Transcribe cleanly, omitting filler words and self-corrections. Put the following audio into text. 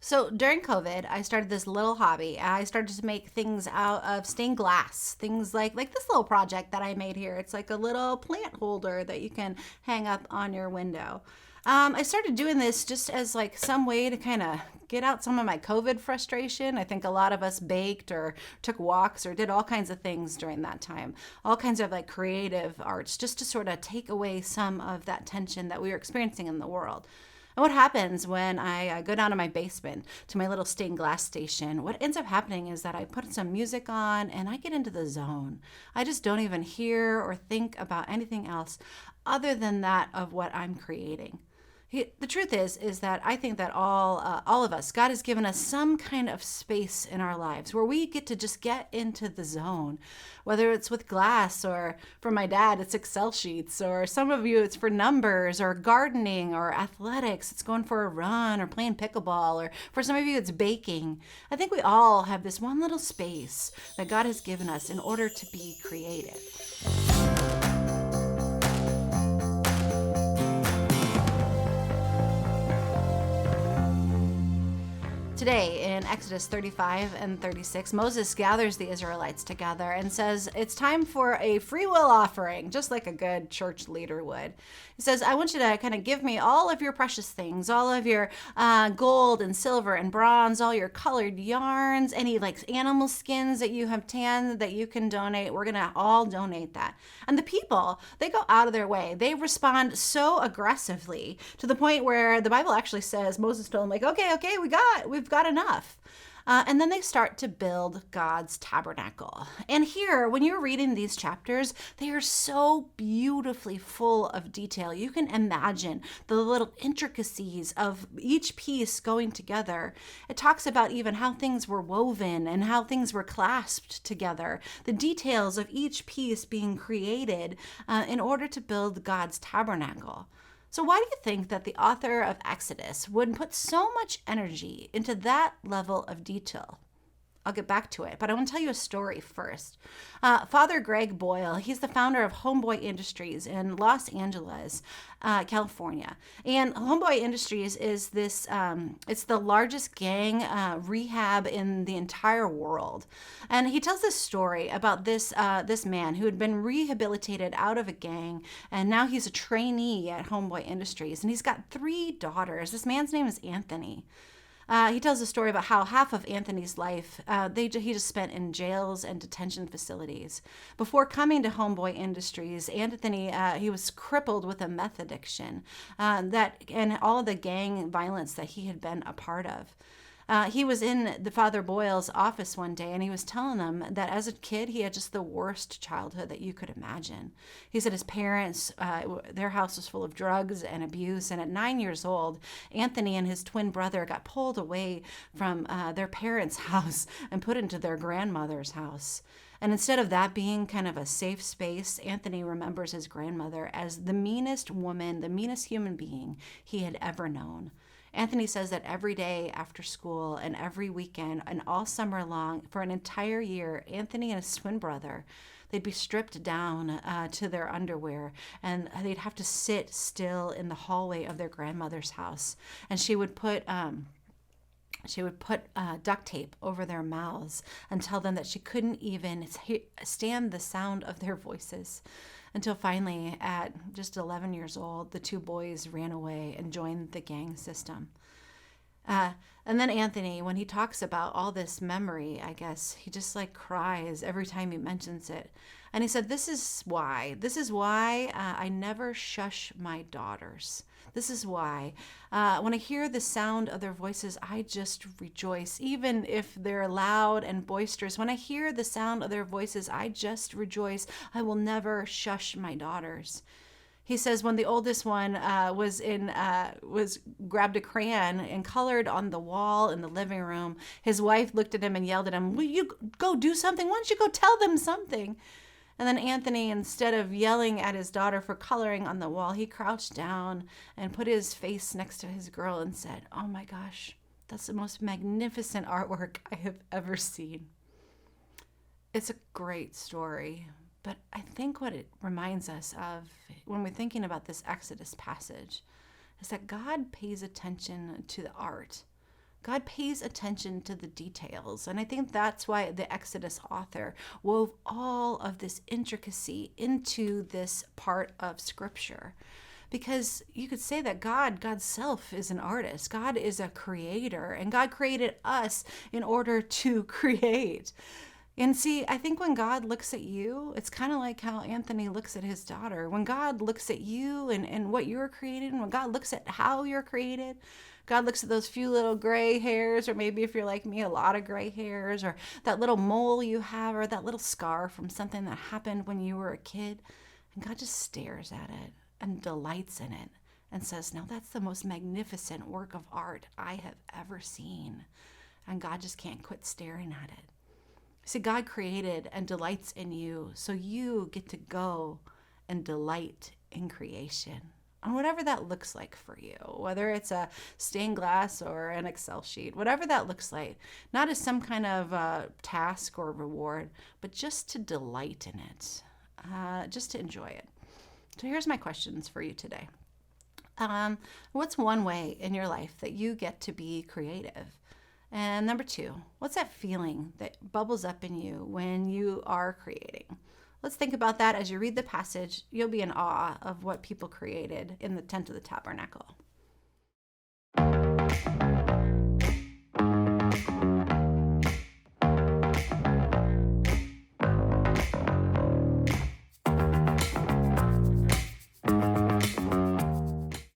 So during COVID, I started this little hobby. I started to make things out of stained glass. Things like this little project that I made here. It's like a little plant holder that you can hang up on your window. I started doing this just as like some way to kind of get out some of my COVID frustration. I think a lot of us baked or took walks or did all kinds of things during that time. All kinds of like creative arts just to sort of take away some of that tension that we were experiencing in the world. And what happens when I go down to my basement to my little stained glass station? What ends up happening is that I put some music on and I get into the zone. I just don't even hear or think about anything else other than that of what I'm creating. The truth is that I think that all of us, God has given us some kind of space in our lives where we get to just get into the zone, whether it's with glass or for my dad, it's Excel sheets, or some of you, it's for numbers or gardening or athletics. It's going for a run or playing pickleball, or for some of you, it's baking. I think we all have this one little space that God has given us in order to be creative. Today in Exodus 35 and 36, Moses gathers the Israelites together and says, it's time for a free will offering, just like a good church leader would. He says, I want you to kind of give me all of your precious things, all of your gold and silver and bronze, all your colored yarns, any like animal skins that you have tanned that you can donate. We're going to all donate that. And the people, they go out of their way. They respond so aggressively to the point where the Bible actually says, Moses told them like, okay, we've got enough. And then they start to build God's tabernacle. And here, when you're reading these chapters, they are so beautifully full of detail. You can imagine the little intricacies of each piece going together. It talks about even how things were woven and how things were clasped together, the details of each piece being created in order to build God's tabernacle. So why do you think that the author of Exodus would put so much energy into that level of detail? I'll get back to it, but I want to tell you a story first. Father Greg Boyle, he's the founder of Homeboy Industries in Los Angeles, California. And Homeboy Industries is this, it's the largest gang rehab in the entire world. And he tells this story about this man who had been rehabilitated out of a gang, and now he's a trainee at Homeboy Industries, and he's got 3 daughters. This man's name is Anthony. He tells a story about how half of Anthony's life he just spent in jails and detention facilities. Before coming to Homeboy Industries, Anthony he was crippled with a meth addiction and all of the gang violence that he had been a part of. He was in the Father Boyle's office one day, and he was telling them that as a kid, he had just the worst childhood that you could imagine. He said his parents, their house was full of drugs and abuse, and at 9 years old, Anthony and his twin brother got pulled away from their parents' house and put into their grandmother's house. And instead of that being kind of a safe space, Anthony remembers his grandmother as the meanest woman, the meanest human being he had ever known. Anthony says that every day after school and every weekend and all summer long for an entire year, Anthony and his twin brother, they'd be stripped down to their underwear, and they'd have to sit still in the hallway of their grandmother's house. And she would put duct tape over their mouths and tell them that she couldn't even stand the sound of their voices. Until finally, at just 11 years old, the 2 boys ran away and joined the gang system. And then Anthony, when he talks about all this memory, I guess, he just like cries every time he mentions it. And he said, this is why I never shush my daughters. This is why when I hear the sound of their voices, I just rejoice. Even if they're loud and boisterous, when I hear the sound of their voices, I just rejoice. I will never shush my daughters. He says when the oldest one grabbed a crayon and colored on the wall in the living room, his wife looked at him and yelled at him, will you go do something? Why don't you go tell them something? And then Anthony, instead of yelling at his daughter for coloring on the wall, he crouched down and put his face next to his girl and said, oh my gosh, that's the most magnificent artwork I have ever seen. It's a great story, but I think what it reminds us of when we're thinking about this Exodus passage is that God pays attention to the art, God pays attention to the details. And I think that's why the Exodus author wove all of this intricacy into this part of Scripture. Because you could say that God's self is an artist. God is a creator, and God created us in order to create. And see, I think when God looks at you, it's kind of like how Anthony looks at his daughter. When God looks at you and what you're created, when God looks at how you're created, God looks at those few little gray hairs, or maybe if you're like me, a lot of gray hairs, or that little mole you have, or that little scar from something that happened when you were a kid. And God just stares at it and delights in it and says, "No, that's the most magnificent work of art I have ever seen." And God just can't quit staring at it. See, God created and delights in you, so you get to go and delight in creation. And whatever that looks like for you, whether it's a stained glass or an Excel sheet, whatever that looks like, not as some kind of task or reward, but just to delight in it, just to enjoy it. So here's my questions for you today. What's one way in your life that you get to be creative? And number 2, what's that feeling that bubbles up in you when you are creating? Let's think about that as you read the passage. You'll be in awe of what people created in the tent of the tabernacle.